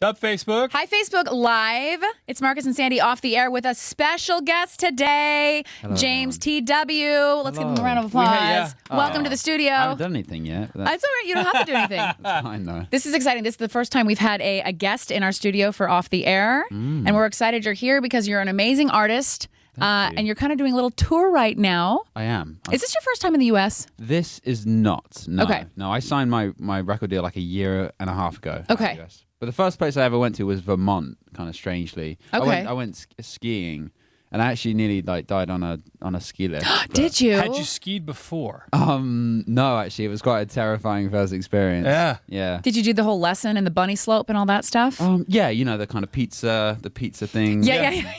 Sup, Facebook? Hi, Facebook Live. It's Marcus and Sandy off the air with a special guest today, Hello, James everyone. TW. Let's give him a round of applause. Welcome to the studio. I haven't done anything yet. But It's all right. You don't have to do anything. that's fine, though. This is exciting. This is the first time we've had a guest in our studio for Off the Air. And we're excited you're here because you're an amazing artist. And you're kind of doing a little tour right now. I am. Is this your first time in the U.S.? This is not. No. Okay. No, I signed my record deal like a year and a half ago. Okay. in the US. But the first place I ever went to was Vermont, kind of strangely. Okay. I went skiing, and I actually nearly died on a ski lift. Did you? Had you skied before? No, actually, it was quite a terrifying first experience. Yeah. Yeah. Did you do the whole lesson and the bunny slope and all that stuff? Yeah, you know, the kind of pizza thing. Yeah.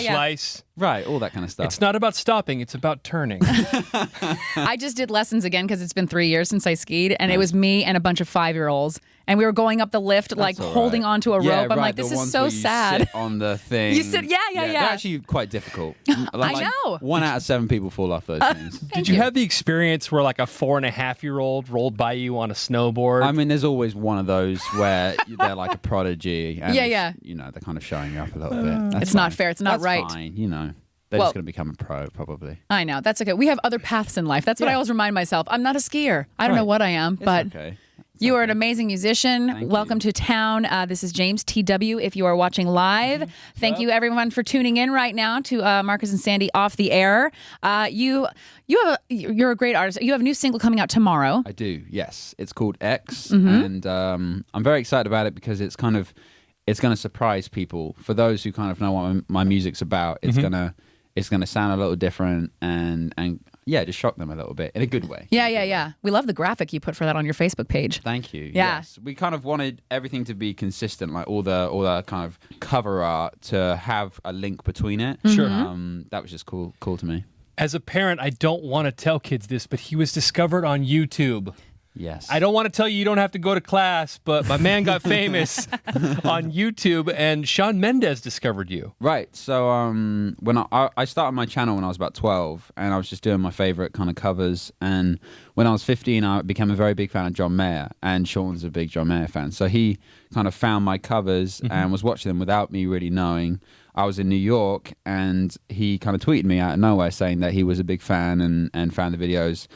Slice. Right, all that kind of stuff. It's not about stopping, it's about turning. I just did lessons again because it's been 3 years since I skied, and it was me and a bunch of 5-year-olds, and we were going up the lift like That's all holding right. onto a rope. Yeah, I'm right, like, the this is ones so where you sad. sit on the thing. You sit- yeah. They're actually quite difficult. I know. 1 out of 7 people fall off those things. Did you have the experience where like a 4.5-year-old rolled by you on a snowboard? I mean, there's always one of those where they're like a prodigy. And Yeah. You know, they're kind of showing you up a little bit. That's It's not fine. fair. It's not That's right. Fine, you know. They're Well- just going to become a pro, probably. I know. That's okay. We have other paths in life. That's what I always remind myself. I'm not a skier. I don't know Right. what I am, but Okay. you are an amazing musician. Thank Welcome you. to town. This is James TW. If you are watching live, thank you everyone for tuning in right now to Marcus and Sandy Off the Air. You're a great artist. You have a new single coming out tomorrow. I do, yes. It's called X, Mm-hmm. and I'm very excited about it because it's going to surprise people. For those who kind of know what my music's about, it's gonna sound a little different and yeah, just shock them a little bit in a good way. Yeah. We love the graphic you put for that on your Facebook page. Thank you. Yeah. Yes. We kind of wanted everything to be consistent, like all the kind of cover art to have a link between it. Sure. That was just cool to me. As a parent, I don't want to tell kids this, but he was discovered on YouTube. Yes. I don't want to tell you don't have to go to class, but my man got famous on YouTube, and Shawn Mendes discovered you. Right. So when I started my channel when I was about 12, and I was just doing my favorite kind of covers. And when I was 15, I became a very big fan of John Mayer, and Sean's a big John Mayer fan. So he kind of found my covers and was watching them without me really knowing. I was in New York, and he kind of tweeted me out of nowhere saying that he was a big fan and found the videos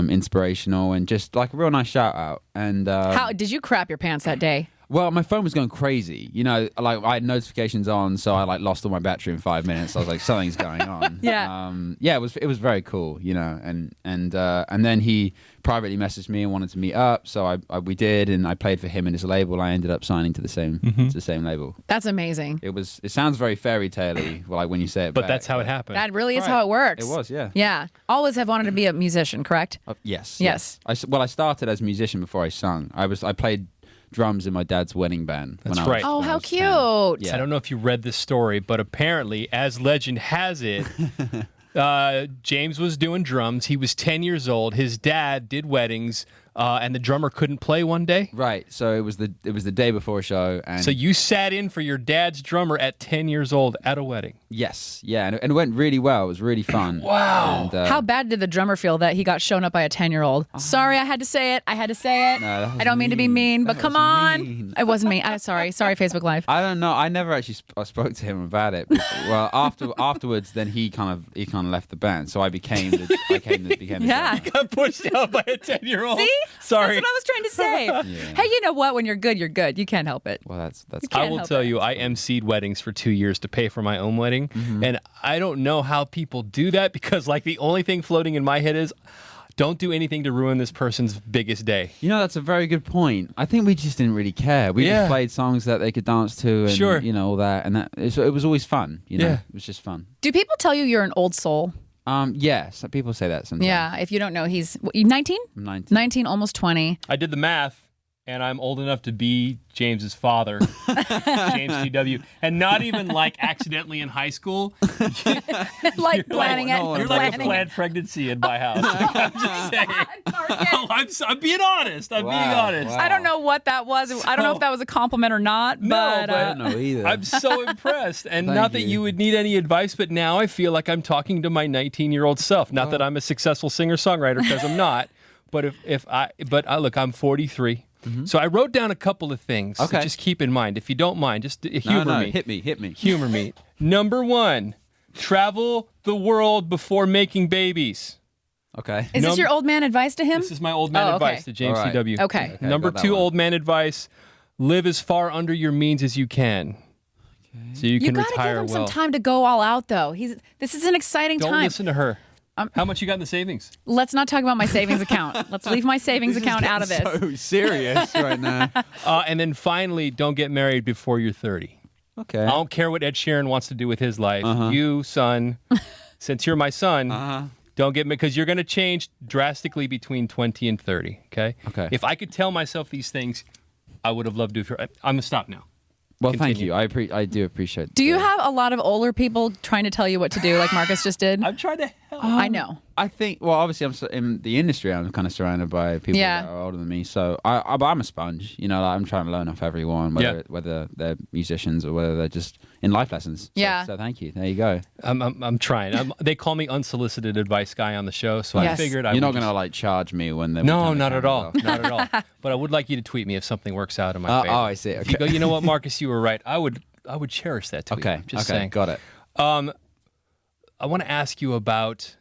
inspirational and just like a real nice shout out. And How did you crap your pants that day? well, my phone was going crazy. You know, like I had notifications on, so I like lost all my battery in 5 minutes. I was like, something's going on. Yeah. It was very cool, you know. And then he privately messaged me and wanted to meet up, so we did, and I played for him and his label. I ended up signing to the same label. That's amazing. It sounds very fairy tale-y, like when you say it. But back. that's how it happened. That really is Right. how it works. It was, yeah. Yeah. Always have wanted to be a musician, correct? Yes. Yes. I started as a musician before I sung. I played drums in my dad's wedding band. That's when I was- right. Oh, when I how was 10. cute. Yeah. I don't know if you read this story, but apparently, as legend has it, James was doing drums. He was 10 years old. His dad did weddings, and the drummer couldn't play one day. Right. So it was the day before a show, and So you sat in for your dad's drummer at 10 years old at a wedding. yes, yeah, and it went really well. It was really fun. Wow. And, How bad did the drummer feel that he got shown up by a 10-year-old? Sorry, I had to say it. No, that was I don't mean to be mean, but That come was on. mean. It wasn't me. Sorry, Facebook Live. I don't know. I never actually spoke to him about it. Well, afterwards, then he kind of left the band, so I became the Yeah. drummer. Got pushed out by a 10-year-old. See? Sorry. That's what I was trying to say. Yeah. Hey, you know what? When you're good, you're good. You can't help it. Well, that's You I can't will help tell it. you, I emceed weddings for 2 years to pay for my own wedding. And I don't know how people do that because, like, the only thing floating in my head is don't do anything to ruin this person's biggest day. You know, that's a very good point. I think we just didn't really care. We Yeah. just played songs that they could dance to, and Sure. you know, all that, and it was always fun. You know, Yeah. it was just fun. Do people tell you you're an old soul? Yes, people say that sometimes. Yeah. If you don't know, he's 19? I'm 19. 19, almost 20. I did the math, and I'm old enough to be James's father, James TW, and not even like accidentally in high school. Like planning it. You're like a planned pregnancy in my house. I'm just saying. I'm being honest. I'm being honest. wow. I don't know what that was. I don't know if that was a compliment or not, No, but, but- I don't know either. I'm so impressed, and Thank not that you. you would need any advice, but now I feel like I'm talking to my 19-year-old self. Not that I'm a successful singer-songwriter, because I'm not. But look, I'm 43. So I wrote down a couple of things. Okay. So just keep in mind. If you don't mind, just humor me. Hit me. Humor me. Number 1, travel the world before making babies. Okay. Is this your old man advice to him? This is my old man Oh, okay. advice to James All right. CW. Okay. Number got that 2, one. old man advice: live as far under your means as you can, so you You can got to retire give him well. some time to go all out, though. This is an exciting Don't time. listen to her. How much you got in the savings? Let's not talk about my savings account. Let's leave my savings account out of this. So serious right now. And then finally, don't get married before you're 30. Okay. I don't care what Ed Sheeran wants to do with his life. You, son, since you're my son, don't get me, because you're going to change drastically between 20 and 30. Okay. Okay. If I could tell myself these things, I would have loved to. I'm gonna stop now. Well, thank Continue. you. I do appreciate. Do you have a lot of older people trying to tell you what to do, like Marcus just did? I'm trying to help. I know. I think. Well, obviously, in the industry. I'm kind of surrounded by people Yeah. that are older than me. So I'm a sponge. You know, like, I'm trying to learn off everyone, whether they're musicians or whether they're just in life lessons. Yeah. So thank you. There you go. I'm trying. They call me unsolicited advice guy on the show, so I Yes. figured You're not gonna like charge me when they're No, not at all. Not at all. But I would like you to tweet me if something works out in my favor. Oh, I see. If you Okay. go, you know what, Marcus, you were right. I would cherish that tweet. Okay. Just okay. saying. Got it. I want to ask you about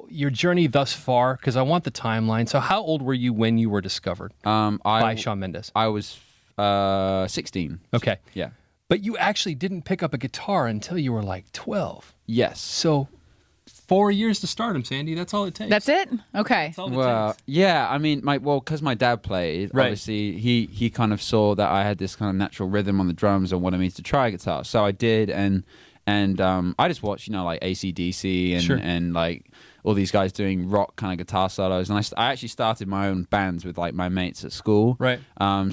your journey thus far, because I want the timeline. So how old were you when you were discovered by Shawn Mendes? I was 16. Okay. Yeah. But you actually didn't pick up a guitar until you were like 12. Yes. So 4 years to stardom, Sandy. That's all it takes. That's it? Okay. That's all it Well, takes. yeah. I mean, because my dad played, Right. obviously he kind of saw that I had this kind of natural rhythm on the drums and wanted me to try guitar. So I did, and I just watched, like AC/DC and Sure. and like all these guys doing rock kind of guitar solos, and I actually started my own bands with like my mates at school, Right.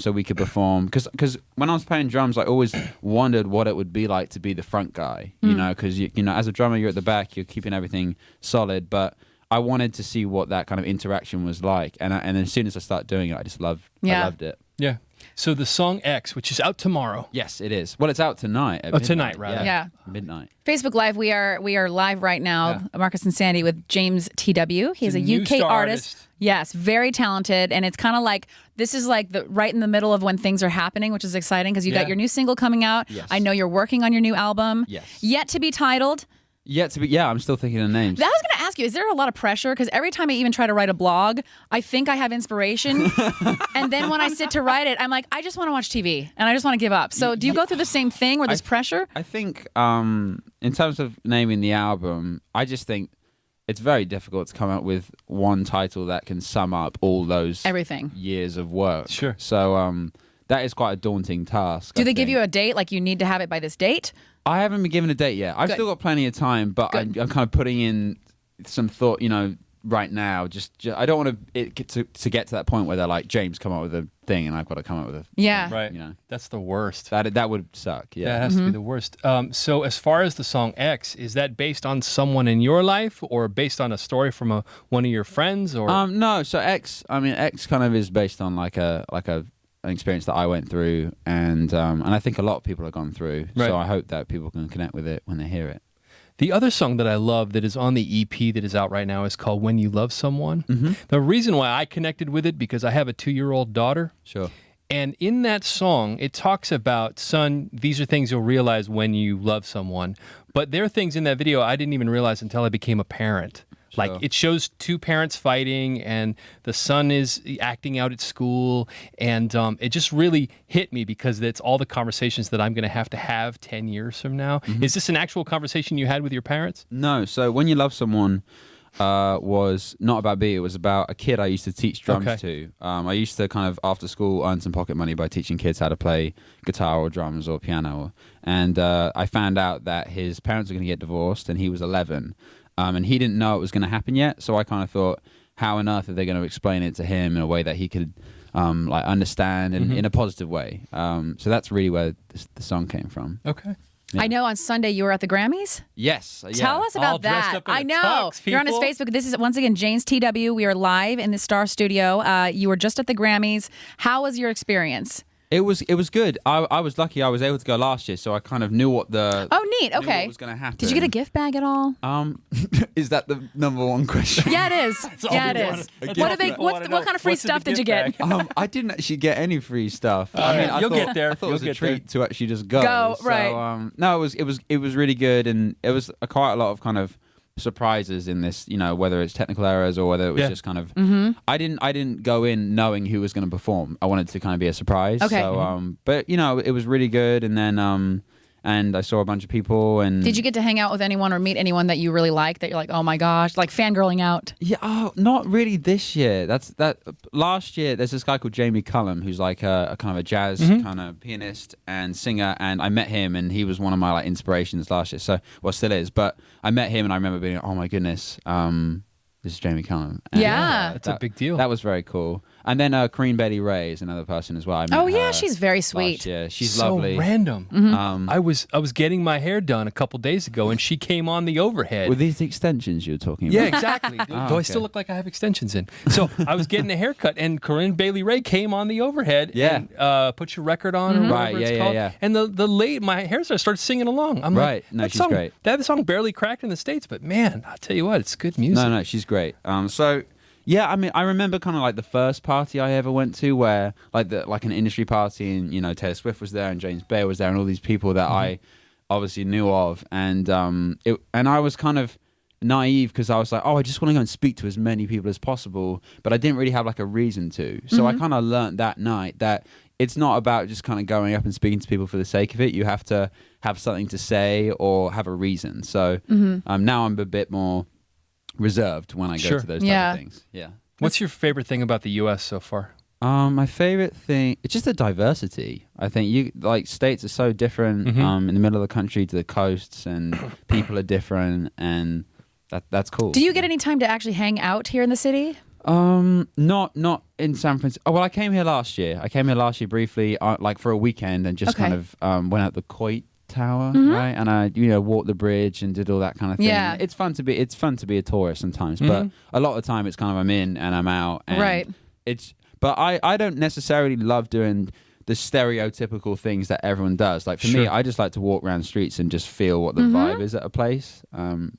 So we could perform, because when I was playing drums, I always wondered what it would be like to be the front guy, because you know as a drummer you're at the back, you're keeping everything solid, but I wanted to see what that kind of interaction was like, and as soon as I started doing it, I just loved it. Yeah. So the song X, which is out tomorrow. Yes, it is. Well, it's out tonight. At tonight, rather. Yeah. Midnight. Facebook Live, we are live right now, Marcus and Sandy, with James TW. He is a new UK star artist. Yes, very talented, and it's kind of like this is like right in the middle of when things are happening, which is exciting because you got your new single coming out. Yes. I know you're working on your new album. Yes. Yet to be titled. I'm still thinking of names. I was going to ask you, is there a lot of pressure? Because every time I even try to write a blog, I think I have inspiration. And then when I sit to write it, I'm like, I just want to watch TV and I just want to give up. So do you go through the same thing where there's pressure? I think in terms of naming the album, I just think it's very difficult to come up with one title that can sum up all those Everything. years of work. Sure. So that is quite a daunting task. Do they give you a date, like you need to have it by this date? I haven't been given a date yet. I've Good. still got plenty of time, but I'm kind of putting in some thought, right now. Just I don't want it to get to that point where they're like, James, come up with a thing, and I've got to come up with a Yeah. Right. You know. That's the worst. That would suck. Yeah. That has to be the worst. So as far as the song X, is that based on someone in your life or based on a story from one of your friends? Or No. So X kind of is based on like an experience that I went through, and I think a lot of people have gone through. Right. So I hope that people can connect with it when they hear it. The other song that I love that is on the EP that is out right now is called When You Love Someone. Mm-hmm. The reason why I connected with it, because I have a 2-year-old daughter. Sure. And in that song, it talks about, son, these are things you'll realize when you love someone. But there are things in that video I didn't even realize until I became a parent. Sure. Like, it shows two parents fighting, and the son is acting out at school, and it just really hit me because it's all the conversations that I'm going to have 10 years from now. Mm-hmm. Is this an actual conversation you had with your parents? No. So When You Love Someone was not about me. It was about a kid I used to teach drums to. I used to kind of after school earn some pocket money by teaching kids how to play guitar or drums or piano. And I found out that his parents were going to get divorced, and he was 11. And he didn't know it was going to happen yet. So I kind of thought, how on earth are they going to explain it to him in a way that he could understand and in a positive way? So that's really where the song came from. Okay. Yeah. I know on Sunday you were at the Grammys. Yes. Tell us All about dressed that. up in a I know. tux, You're on his people. Facebook. This is, once again, James TW. We are live in the Star Studio. You were just at the Grammys. How was your experience? It was good. I was lucky. I was able to go last year, so I kind of knew what the neat. knew Okay. what was going to happen. Did you get a gift bag at all? Is that the number one question? Yeah, it is. Yeah, it is. What kind of free stuff did you get? I didn't actually get any free stuff. I mean, You'll get there. I thought it was a treat to actually just go. So, right. No, it was really good, and it was quite a lot of kind of surprises in this, whether it's technical errors or whether it was just kind of I didn't go in knowing who was going to perform. I wanted to kind of be a surprise. Okay. So but it was really good, and then and I saw a bunch of people. And did you get to hang out with anyone or meet anyone that you really like, that you're like, oh my gosh, like fangirling out? Yeah, not really this year. That last year. There's this guy called Jamie Cullum who's like a kind of a jazz kind of pianist and singer, and I met him, and he was one of my like inspirations last year. So, well, still is. But I met him, and I remember being, oh my goodness, this is Jamie Cullum. And yeah, that's a big deal. That was very cool. And then Corinne Bailey Ray is another person as well. I met her she's very sweet. Yeah, she's so lovely. Random. I was getting my hair done a couple days ago, and she came on the overhead. Were these the extensions you were talking about? Yeah, exactly. Do I still look like I have extensions in? So I was getting a haircut, and Corinne Bailey Ray came on the overhead. Yeah. And, put your record on, or whatever it's called. Yeah. And my hairdresser started singing along. I'm right. like, No, she's great. That song barely cracked in the States, but man, I'll tell you what, it's good music. No, she's great. So. Yeah, I mean, I remember kind of like the first party I ever went to, where like an industry party, and Taylor Swift was there, and James Bay was there, and all these people that I obviously knew of, and I was kind of naive because I was like, oh, I just want to go and speak to as many people as possible, but I didn't really have like a reason to. So I kind of learned that night that it's not about just kind of going up and speaking to people for the sake of it. You have to have something to say or have a reason. So now I'm a bit more reserved when I go to those type of things. Yeah. What's your favorite thing about the U.S. so far? My favorite thing, it's just the diversity. I think states are so different in the middle of the country to the coasts, and people are different, and that's cool. Do you get any time to actually hang out here in the city? Not in San Francisco. Oh, well, I came here last year. Briefly, like for a weekend, and just kind of went out the Coit Tower, right? And I walked the bridge and did all that kind of thing. Yeah. It's fun to be a tourist sometimes, but a lot of the time it's kind of I'm in and I'm out, and right. But I don't necessarily love doing the stereotypical things that everyone does. Like for me, I just like to walk around streets and just feel what the vibe is at a place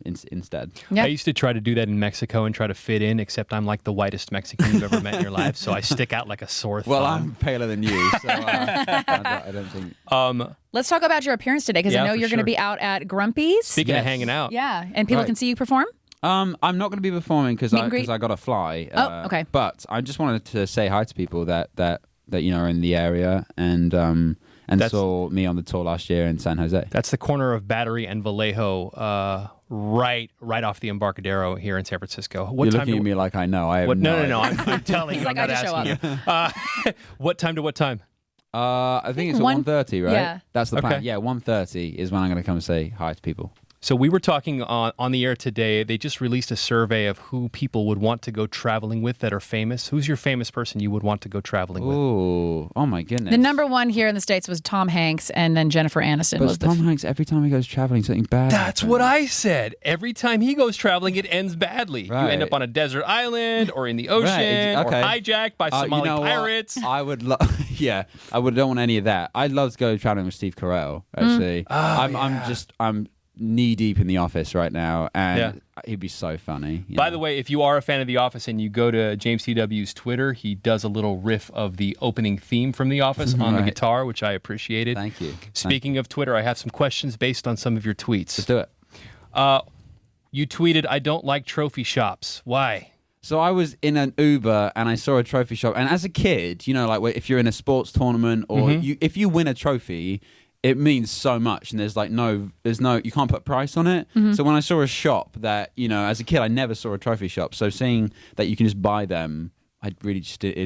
instead. Yep. I used to try to do that in Mexico and try to fit in, except I'm like the whitest Mexican you've ever met in your life, so I stick out like a sore thumb. Well, I'm paler than you, so I don't think... Let's talk about your appearance today, because I know you're going to be out at Grumpy's. Speaking of hanging out. Yeah, and people can see you perform? I'm not going to be performing because I got to fly. Okay. But I just wanted to say hi to people that are in the area and saw me on the tour last year in San Jose. That's the corner of Battery and Vallejo, right off the Embarcadero here in San Francisco. You're looking at me like I know. I have no idea. I'm telling you. He's like, I'm not I just asking you. What time to what time? I think it's at 1:30, right? Yeah. That's the plan. Okay. Yeah, 1:30 is when I'm going to come and say hi to people. So we were talking on the air today. They just released a survey of who people would want to go traveling with that are famous. Who's your famous person you would want to go traveling with? Oh my goodness. The number one here in the States was Tom Hanks, and then Jennifer Aniston. But Tom Hanks, every time he goes traveling, something bad That's happens. what I said. Every time he goes traveling, it ends badly. Right. You end up on a desert island or in the ocean or hijacked by Somali pirates. I would don't want any of that. I'd love to go traveling with Steve Carell, actually. I'm knee deep in The Office right now, and he'd be so funny. By the way, if you are a fan of The Office and you go to James TW's Twitter, he does a little riff of the opening theme from The Office on the guitar, which I appreciated. Thank you. Speaking of Twitter, I have some questions based on some of your tweets. Let's do it. You tweeted, "I don't like trophy shops." Why? So I was in an Uber and I saw a trophy shop, and as a kid, like if you're in a sports tournament or if you win a trophy, it means so much, and there's you can't put a price on it. So when I saw a shop that, as a kid, I never saw a trophy shop. So seeing that you can just buy them, it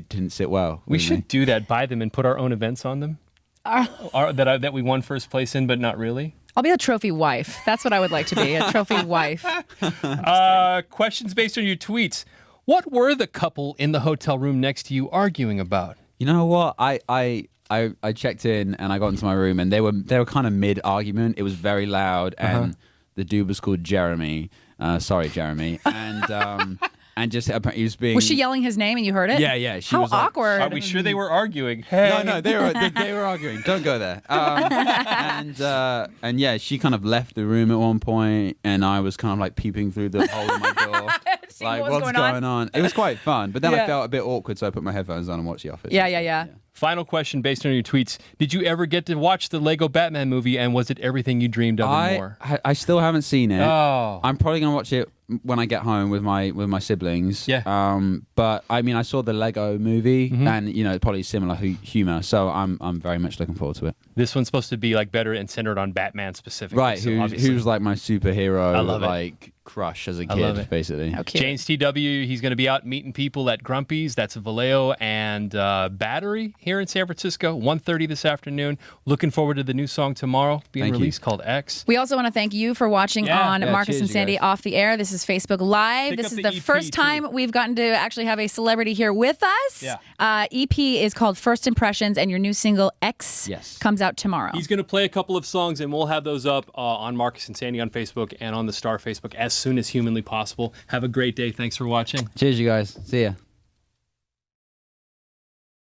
didn't sit well. We should do that, buy them and put our own events on them. That we won first place in, but not really. I'll be a trophy wife. That's what I would like to be, a trophy wife. Questions based on your tweets. What were the couple in the hotel room next to you arguing about? You know what? I checked in and I got into my room, and they were kind of mid argument. It was very loud, and the dude was called Jeremy. Sorry, Jeremy. And and just he was being. Was she yelling his name and you heard it? Yeah. She How was like, awkward. Are we sure they were arguing? Hey. No, they were arguing. Don't go there. And yeah, she kind of left the room at one point, and I was kind of like peeping through the hole in my door, like what was what's going going on? It was quite fun, but then Yeah. I felt a bit awkward, so I put my headphones on and watched The Office. Yeah. Final question based on your tweets. Did you ever get to watch the Lego Batman movie, and was it everything you dreamed of and more? I still haven't seen it. Oh. I'm probably gonna watch it when I get home with my siblings. Yeah. But I mean, I saw the Lego movie, Mm-hmm. and probably similar humor. So I'm very much looking forward to it. This one's supposed to be like better and centered on Batman specifically. Right? so obviously- Who's like my superhero? I love it. like crush as a love kid, it. basically. How cute. James TW, he's going to be out meeting people at Grumpy's. That's Vallejo and Battery here in San Francisco, 1:30 this afternoon. Looking forward to the new song tomorrow being Thank you. released called X. We also want to thank you for watching on Yeah, Marcus cheers, and you Sandy guys. Off the Air. This is Facebook Live. Pick This up is the the EP first time too. we've gotten to actually have a celebrity here with us. Yeah. EP is called First Impressions, and your new single X Yes. comes out tomorrow. He's going to play a couple of songs, and we'll have those up on Marcus and Sandy on Facebook and on the Star Facebook as soon as humanly possible. Have a great day. Thanks for watching. Cheers, you guys. See ya.